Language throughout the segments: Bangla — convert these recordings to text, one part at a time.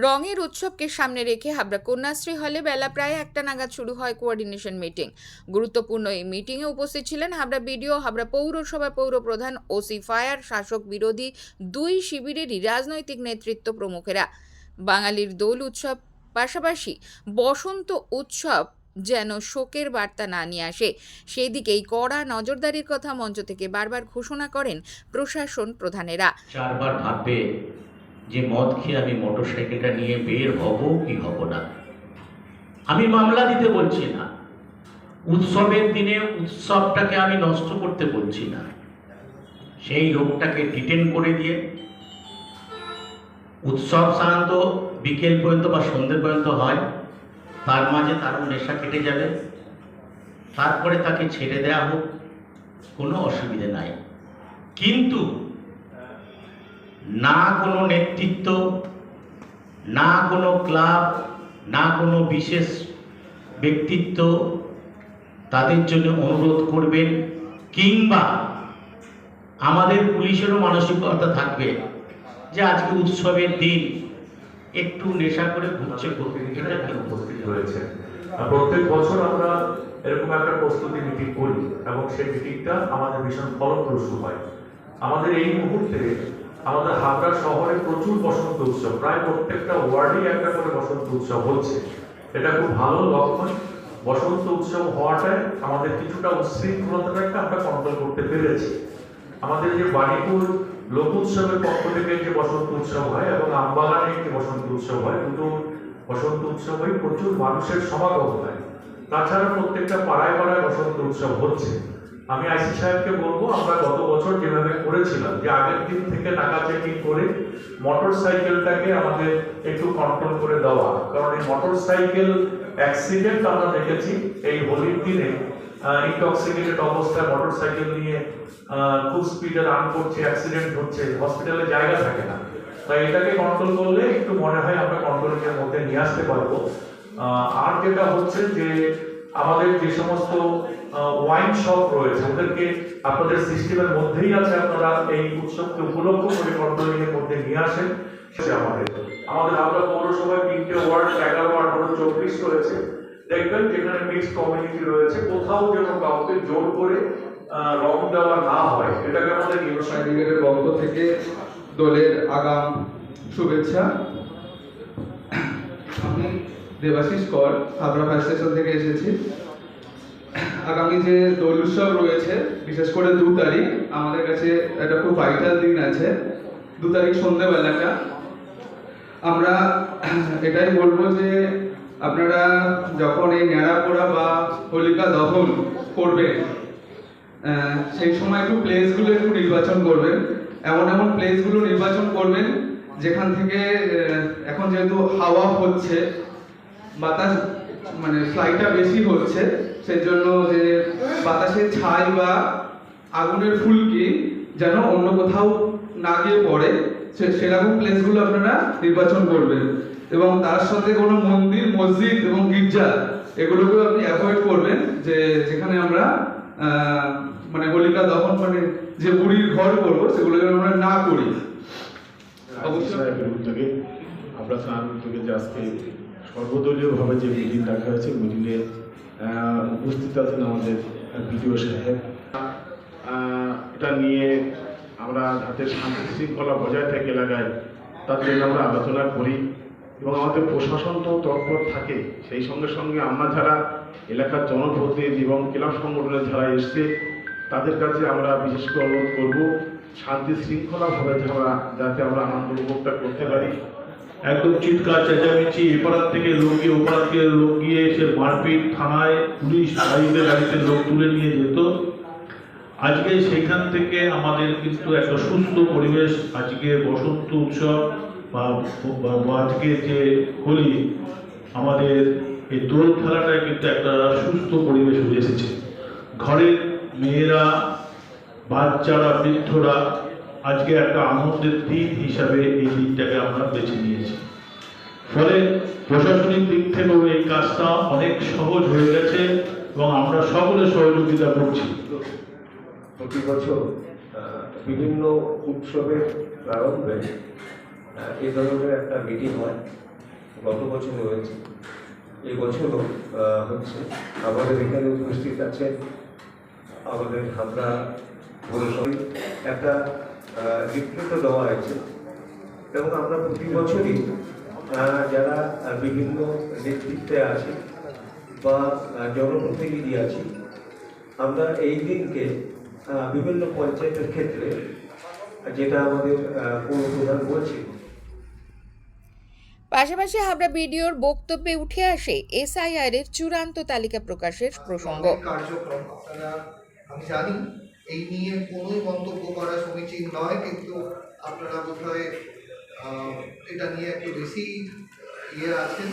রঙের উৎসবকে সামনে রেখে হাবড়া কন্যাশ্রী হলে বেলা প্রায় 1টা নাগাদ শুরু হয় কোঅর্ডিনেশন মিটিং। গুরুত্বপূর্ণ এই মিটিংয়ে উপস্থিত ছিলেন হাবড়া বিডিও, হাবড়া পৌরসভা পৌরপ্রধান, ওসি ফায়ার, শাসক বিরোধী দুই শিবিরেরই রাজনৈতিক নেতৃত্ব প্রমুখেরা। বাঙালির দোল উৎসব পাশাপাশি বসন্ত উৎসব যেন শোকের বার্তা না নিয়ে আসে, সেই দিকেই কড়া নজরদারির কথা মঞ্চ থেকে বারবার ঘোষণা করেন প্রশাসন প্রধানেরা। চারবার ভাববে যে মদ খেয়ে আমি মোটরসাইকেলটা নিয়ে বের হব কি হব না। আমি মামলা দিতে বলছি না, উৎসবের দিনে উৎসবটাকে আমি নষ্ট করতে বলছি না। সেই লোকটাকে ডিটেন করে দিয়ে উৎসব সাধারণত বিকেল পর্যন্ত বা সন্ধ্যে পর্যন্ত হয়, তার মাঝে তার নেশা কেটে যাবে, তারপরে তাকে ছেড়ে দেওয়া হোক, কোনো অসুবিধে নাই। কিন্তু না কোনো নেতৃত্ব, না কোনো ক্লাব, না কোনো বিশেষ ব্যক্তিত্ব তাদের জন্য অনুরোধ করবেন, কিংবা আমাদের পুলিশেরও মানসিকতা থাকবে যে আজকে উৎসবের দিন একটু নেশা করে ঘুরছে, এটা কি উপস্থিত রয়েছে। প্রত্যেক বছর আমরা এরকম একটা প্রস্তুতি মিটিং করি এবং সেই মিটিংটা আমাদের ভীষণ ফলপ্রসূ হয়। আমাদের এই মুহূর্তে আমাদের হাবড়া শহরে প্রচুর বসন্ত উৎসব, প্রায় প্রত্যেকটা ওয়ার্ডেই একটা করে বসন্ত উৎসব হচ্ছে। এটা খুব ভালো লক্ষণ। বসন্ত উৎসব হওয়াটায় আমাদের কিছুটা উচ্ছৃঙ্খলতাটাকে আমরা কন্ট্রোল করতে পেরেছি। আমাদের যে বাণীপুর লোক উৎসবের পক্ষ থেকে যে বসন্ত উৎসব হয় এবং আমবাগানে একটি বসন্ত উৎসব হয়, দুটো বসন্ত উৎসবে প্রচুর মানুষের সমাগম হয়। তাছাড়া প্রত্যেকটা পাড়ায় পাড়ায় বসন্ত উৎসব হচ্ছে। আমি আইসি সাহেবকে বলবো, আমরা গত বছর যেভাবে করেছিলাম যে আগের দিন থেকে টাকা চেকিং করে মোটর সাইকেলটাকে আমাদের একটু কন্ট্রোল করে দেওয়া, কারণ এই মোটর সাইকেল অ্যাক্সিডেন্ট আমরা দেখেছি এই হোলির দিনে ইনটক্সিকেটেড অবস্থায় মোটর সাইকেল নিয়ে খুব স্পিডে রান করছে, অ্যাক্সিডেন্ট হচ্ছে, হসপিটালে জায়গা থাকে না। তাই এটাকে কন্ট্রোল করলে একটু মনে হয় আমরা কন্ট্রোলের মধ্যে নিয়ে আসতে পারবো। আর যেটা হচ্ছে যে আমাদের যে সমস্ত ওয়াইন শপ রয়েছে ওদেরকে আপনাদের সিস্টেমের মধ্যেই আছে, আপনারা এই উৎসবকে উপলক্ষ করে কন্ট্রোলিং এর মধ্যে নিয়ে আসেন। আমাদের হাবড়া পৌরসভায় 3টে ওয়ার্ড, 11, 18, 24 রয়েছে। দেখবেন যেখানে মিক্সড কমিউনিটি রয়েছে, কোথাও যেন কাউকে জোর করে রং দেওয়া না হয়, এটাকে আমাদের সার্টিফিকেটের পক্ষ থেকে দলের আগাম শুভেচ্ছা। আমি দেবাশিস কর, হাবড়া ফায়ার স্টেশন থেকে এসেছি। আগামী যে দোল উৎসব রয়েছে, বিশেষ করে 2 তারিখ, আমাদের কাছে একটা খুব ভাইটাল দিন আছে। 2 তারিখ সন্ধ্যেবেলাটা আমরা এটাই বলবো যে আপনারা যখন এই ন্যাড়া পোড়া বা হোলিকা দহন করবেন, সেই সময় একটু প্লেসগুলো একটু নির্বাচন করবেন। এমন এমন প্লেসগুলো নির্বাচন করবেন যেখান থেকে এখন যেহেতু হাওয়া হচ্ছে, বাতাস মানে ফ্লাইটা বেশি হচ্ছে, সেই জন্য যে বাতাসের ছাই বা আগুনের ফুলকি যেন অন্য কোথাও না গিয়ে পড়ে, সেরকম প্লেসগুলো আপনারা নির্বাচন করবেন। এবং তার সাথে কোনো মন্দির, মসজিদ এবং গির্জা এগুলোকেও আপনি অ্যাভয়েড করবেন, যে যেখানে আমরা মানে হোলিকা দহন মানে যে বুড়ির ঘর করবো সেগুলো যেন আমরা না করি। অবশ্যই উদ্যোগে আমরা তার উদ্যোগে যে আজকে সর্বদলীয়ভাবে যে মিটিং ডাকা হয়েছে, মিটিংয়ে উপস্থিত আছেন আমাদের বিডিও সাহেব। এটা নিয়ে আমরা যাতে শান্তি শৃঙ্খলা বজায় থাকে এলাকায়, তার জন্য আমরা আলোচনা করি এবং আমাদের প্রশাসন তো তৎপর থাকে। সেই সঙ্গে সঙ্গে আমরা যারা এলাকার জনপ্রতিনিধি এবং ক্লাব সংগঠনের যারা এসছে তাদের কাছে আমরা বিশেষ করে অনুরোধ করব, শান্তি শৃঙ্খলাভাবে যাতে আমরা আনন্দ উপভোগটা করতে পারি। একদম চিৎকার চেঁচামেচি, এপাড়ার থেকে লোক গিয়ে ওপাড়ার থেকে লোক গিয়ে এসে মারপিট, থানায় পুলিশ গাড়িতে লোক তুলে নিয়ে যেত। আজকে সেখান থেকে আমাদের কিন্তু একটা সুস্থ পরিবেশ, আজকে বসন্ত উৎসব বা আজকে যে হোলি, আমাদের এই দোল খেলাটায় কিন্তু একটা সুস্থ পরিবেশ হয়ে এসেছে। ঘরের মেয়েরা, বাচ্চারা, বৃদ্ধরা আজকে একটা আনন্দের দিন হিসাবে এই দিনটাকে আমরা বেছে নিয়েছি। ফলে প্রশাসনিক দিক থেকেও এই কাজটা অনেক সহজ হয়ে গেছে এবং আমরা সকলে সহযোগিতা করছি। প্রতি বছর বিভিন্ন উৎসবের প্রারম্ভে এই ধরনের একটা মিটিং হয়, গত বছর হয়েছে, এই বছরও হচ্ছে। আমাদের এখানে উপস্থিত আছে আমাদের হাবড়া পৌরসভায় একটা লিফলেটও দেওয়া হয়েছে, এবং আমরা প্রতি বছরই যারা বিভিন্ন নেতৃত্বে আছি বা জনপ্রতিনিধি আছি, আমরা এই দিনকে বিভিন্ন পঞ্চায়েতের ক্ষেত্রে, যেটা আমাদের পৌর প্রধান বলছি, পাশাপাশি হাবড়া বিডিওর বক্তব্যে উঠে আসে এসআইআর এর চূড়ান্ত তালিকা প্রকাশের প্রসঙ্গ। কার্যক্রম আপনারা, আমি জানি এই নিয়ে কোনোই মন্তব্য করা সমীচীন নয়, কিন্তু আপনারা বোধহয় এটা নিয়ে একটু বেশি আছেন।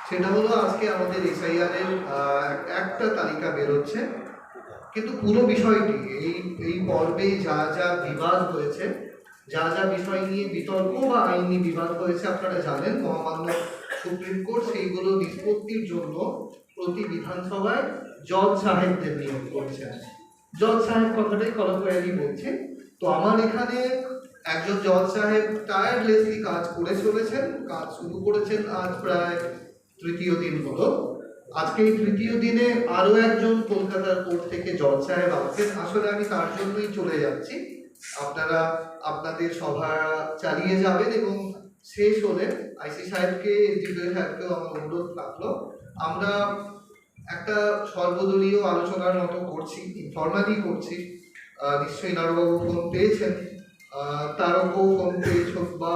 সেটা হলো আজকে আমাদের এসআইআর এর একটা তালিকা বেরোচ্ছে, কিন্তু পুরো বিষয়টি এই পর্বে যা যা বিবাদ হয়েছে, যা যা বিষয় নিয়ে বিতর্ক বা আইনি বিবাদ হয়েছে, আপনারা জানেন মহামান্য সুপ্রিম কোর্ট সেইগুলো নিষ্পত্তির জন্য প্রতি বিধানসভায় জজ সাহেবদের নিয়োগ করছেন। জজ সাহেব কথাটাই কলকালি বলছে। তো আমার এখানে একজন জজ সাহেব টায়ারলেসলি কাজ করে চলেছেন, কাজ শুরু করেছেন আজ প্রায় তৃতীয় দিন হলো। আজকে এই তৃতীয় দিনে আরো একজন কলকাতার কোর্ট থেকে জজ সাহেব আসছেন। আসলে আমি তার জন্যই চলে যাচ্ছি। আপনারা আপনাদের সভা চালিয়ে যাবেন, এবং শেষ হলে আইসি সাহেবকে, এসডিপিও সাহেবকেও আমার অনুরোধ থাকলো, আমরা একটা সর্বদলীয় আলোচনার মতো করছি, ইনফরমালি করছি। নিশ্চয়ই নারুবাবু ফোন পেয়েছেন, তারকও ফোন পেয়েছ, বা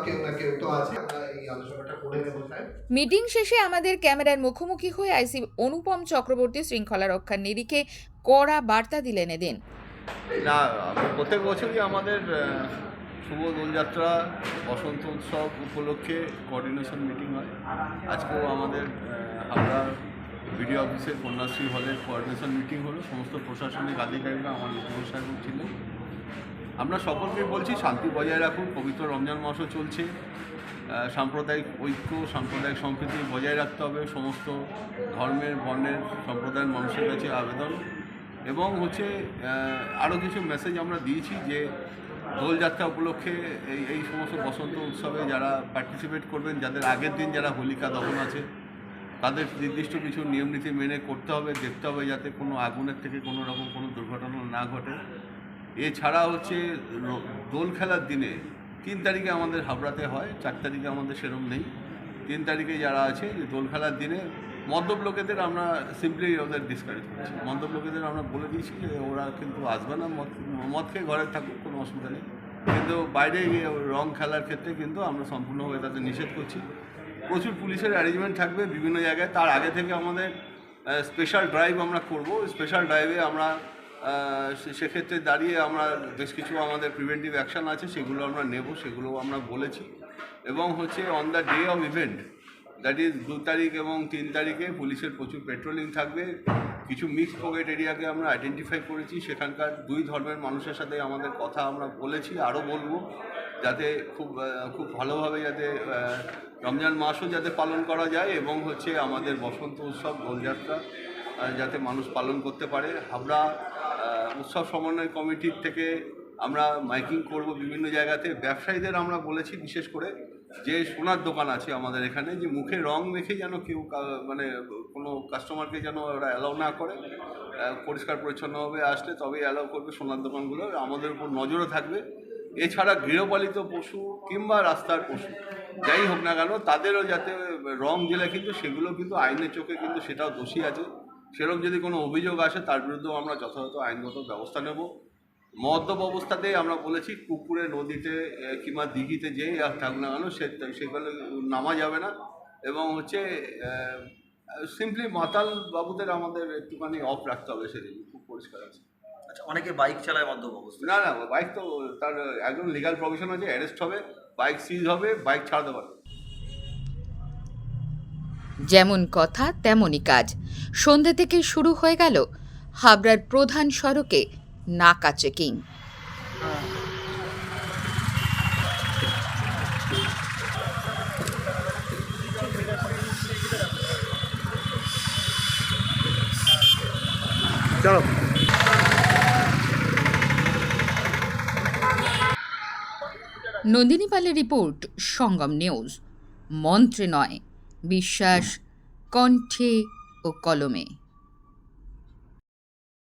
কেউ না কেউ তো আছে। আমরা এই আলোচনাটা করে নেব সাহেব। মিটিং শেষে আমাদের ক্যামেরার মুখোমুখি হয়ে আইসি অনুপম চক্রবর্তী শৃঙ্খলা রক্ষার নিরিখে কড়া বার্তা দিলেন এদিন। না, প্রত্যেক বছরই আমাদের শুভ দোলযাত্রা, বসন্ত উৎসব উপলক্ষে কোঅর্ডিনেশন মিটিং হয়। আজকেও আমাদের হাবড়া বিডিও অফিসের কন্যাশ্রী হলের কোঅর্ডিনেশন মিটিং হলো। সমস্ত প্রশাসনিক আধিকারিকরা আমার মুখ্য সাহেব ছিলেন। আমরা সকলকে বলছি শান্তি বজায় রাখুন। পবিত্র রমজান মাসও চলছে। সাম্প্রদায়িক ঐক্য, সাম্প্রদায়িক সম্প্রীতি বজায় রাখতে হবে। সমস্ত ধর্মের, বর্ণের, সম্প্রদায়ের মানুষের কাছে আবেদন। এবং আরও কিছু মেসেজ আমরা দিয়েছি যে দোলযাত্রা উপলক্ষে এই সমস্ত বসন্ত উৎসবে যারা পার্টিসিপেট করবেন, যাদের আগের দিন যারা হোলিকা দহন আছে, তাদের নির্দিষ্ট কিছু নিয়মনীতি মেনে করতে হবে, দেখতে হবে যাতে কোনো আগুনের থেকে কোনো রকম কোনো দুর্ঘটনা না ঘটে। এছাড়া দোল খেলার দিনে 3 তারিখে আমাদের হাবড়াতে হয়, 4 তারিখে আমাদের সেরকম নেই। 3 তারিখে যারা আছে দোল খেলার দিনে মদ্যপ লোকেদের আমরা সিম্পলি ওদের ডিসকারেজ করছি। মদ্যপ লোকেদের আমরা বলে দিয়েছি যে ওরা কিন্তু আসবে না, মদ খেয়ে ঘরে থাকুক, কোনো অসুবিধা নেই। কিন্তু বাইরে গিয়ে রং খেলার ক্ষেত্রে কিন্তু আমরা সম্পূর্ণভাবে তাদের নিষেধ করছি। প্রচুর পুলিশের অ্যারেঞ্জমেন্ট থাকবে বিভিন্ন জায়গায়। তার আগে থেকে আমাদের স্পেশাল ড্রাইভ আমরা করব। স্পেশাল ড্রাইভে আমরা সেক্ষেত্রে দাঁড়িয়ে আমরা বেশ কিছু আমাদের প্রিভেন্টিভ অ্যাকশান আছে, সেগুলো আমরা নেব, সেগুলো আমরা বলেছি। এবং on the day of event, that is 2 তারিখ এবং 3 তারিখে পুলিশের প্রচুর পেট্রোলিং থাকবে। কিছু মিক্স পকেট এরিয়াকে আমরা আইডেন্টিফাই করেছি। সেখানকার 2 ধর্মের মানুষের সাথে আমাদের কথা আমরা বলেছি, আরও বলবো, যাতে খুব ভালোভাবে যাতে রমজান মাসও যাতে পালন করা যায়, এবং আমাদের বসন্ত উৎসব, দোলযাত্রা যাতে মানুষ পালন করতে পারে। হাবড়া উৎসব সমন্বয় কমিটির থেকে আমরা মাইকিং করব বিভিন্ন জায়গাতে। ব্যবসায়ীদের আমরা বলেছি বিশেষ করে যে সোনার দোকান আছে আমাদের এখানে, যে মুখে রং মেখে যেন কেউ কোনো কাস্টমারকে যেন ওরা অ্যালাউ না করে। পরিষ্কার পরিচ্ছন্নভাবে আসলে তবেই অ্যালাউ করবে সোনার দোকানগুলো। আমাদের উপর নজরও থাকবে। এছাড়া গৃহপালিত পশু কিংবা রাস্তার পশু যাই হোক না কেন, তাদেরও যাতে রং দিলে কিন্তু সেগুলো কিন্তু আইনের চোখে কিন্তু সেটাও দোষী আছে। সেরকম যদি কোনো অভিযোগ আসে তার বিরুদ্ধেও আমরা যথাযথ আইনগত ব্যবস্থা নেব। মদ্যপ অবস্থাতেই আমরা বলেছি পুকুরে, নদীতে কিংবা দিঘিতে যেই থাকুক না কেন সেগুলো নামা যাবে না। এবং সিম্পলি মাতাল বাবুদের আমাদের একটুখানি অফ রাখতে হবে, সেদিন খুব পরিষ্কার আছে। আচ্ছা, অনেকে বাইক চালায় মদ্যপ অবস্থায়। না, বাইক তো তার একদম লিগাল প্রভিশন আছে, অ্যারেস্ট হবে, বাইক সিজ হবে, বাইক ছাড়াতে পারবে। যেমন কথা তেমনই কাজ। সন্ধ্যা থেকে শুরু হয়ে গেল হাবড়ার প্রধান সড়কে নাকা চেকিং। নন্দিনী পালের রিপোর্ট, সঙ্গম নিউজ। মন্ত্রে নয়, বিশ্বাস কণ্ঠে ও কলমে।